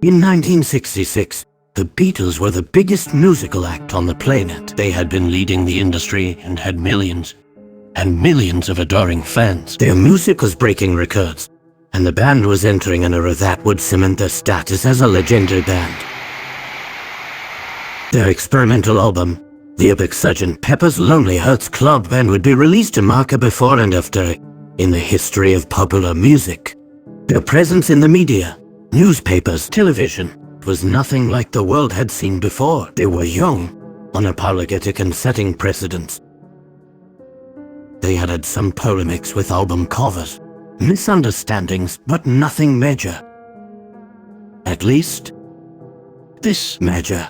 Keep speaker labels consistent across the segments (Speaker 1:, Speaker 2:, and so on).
Speaker 1: In 1966, the Beatles were the biggest musical act on the planet. They had been leading the industry and had millions and millions of adoring fans. Their music was breaking records, and the band was entering an era that would cement their status as a legendary band. Their experimental album, the epic Sgt. Pepper's Lonely Hearts Club Band, would be released to mark a before and after in the history of popular music. Their presence in the media, newspapers, television, was nothing like the world had seen before. They were young, unapologetic, and setting precedents. They had had some polemics with album covers, misunderstandings, but nothing major. At least, this major.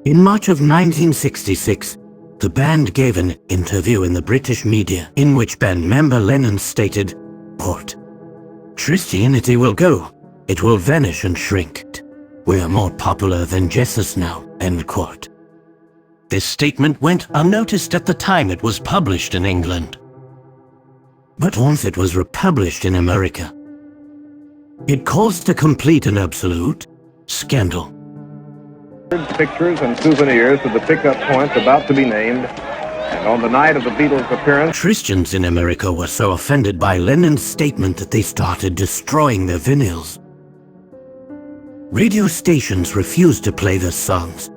Speaker 1: In March of 1966, the band gave an interview in the British media in which band member Lennon stated, quote, "Christianity will go. It will vanish and shrink. We are more popular than Jesus now," end quote. This statement went unnoticed at the time it was published in England. But once it was republished in America, it caused a complete and absolute scandal.
Speaker 2: Pictures and souvenirs to the pickup points about to be named, and on the night of the Beatles' appearance,
Speaker 1: Christians in America were so offended by Lennon's statement that they started destroying their vinyls. Radio stations refused to play their songs,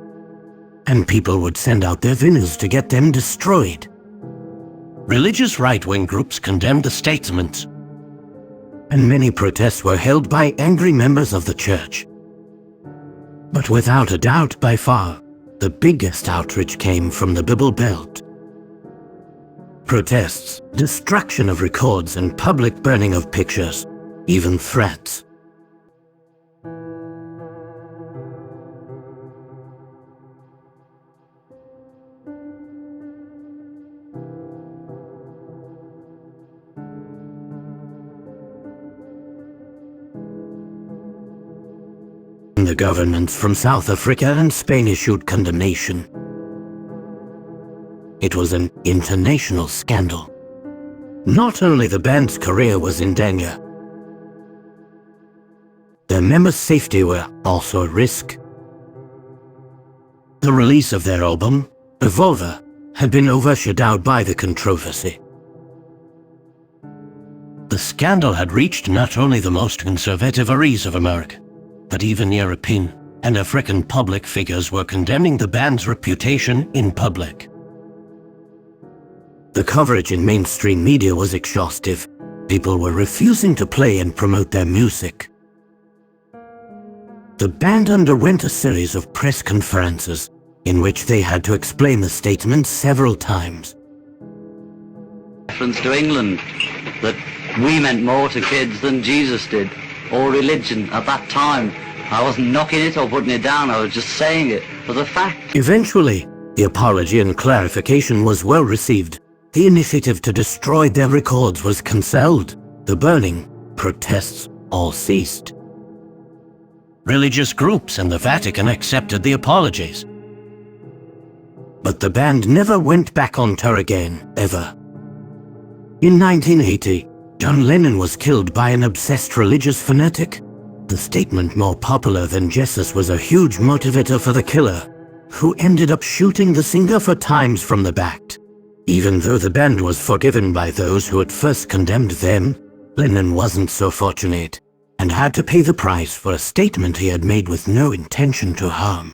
Speaker 1: and people would send out their vinyls to get them destroyed. Religious right-wing groups condemned the statement, and many protests were held by angry members of the church. But without a doubt, by far, the biggest outrage came from the Bible Belt. Protests, destruction of records, and public burning of pictures, even threats. The governments from South Africa and Spain issued condemnation. It was an international scandal. Not only the band's career was in danger, their members' safety were also at risk. The release of their album, Revolver, had been overshadowed by the controversy. The scandal had reached not only the most conservative areas of America, but even European and African public figures were condemning the band's reputation in public. The coverage in mainstream media was exhaustive. People were refusing to play and promote their music. The band underwent a series of press conferences in which they had to explain the statement several times.
Speaker 3: Reference to England, that we meant more to kids than Jesus did, or religion at that time. I wasn't knocking it or putting it down, I was just saying it for the fact.
Speaker 1: Eventually, the apology and clarification was well received. The initiative to destroy their records was cancelled. The burning, protests all ceased. Religious groups and the Vatican accepted the apologies. But the band never went back on tour again, ever. In 1980, John Lennon was killed by an obsessed religious fanatic. The statement, "more popular than Jesus," was a huge motivator for the killer, who ended up shooting the singer 4 times from the back. Even though the band was forgiven by those who at first condemned them, Lennon wasn't so fortunate and had to pay the price for a statement he had made with no intention to harm.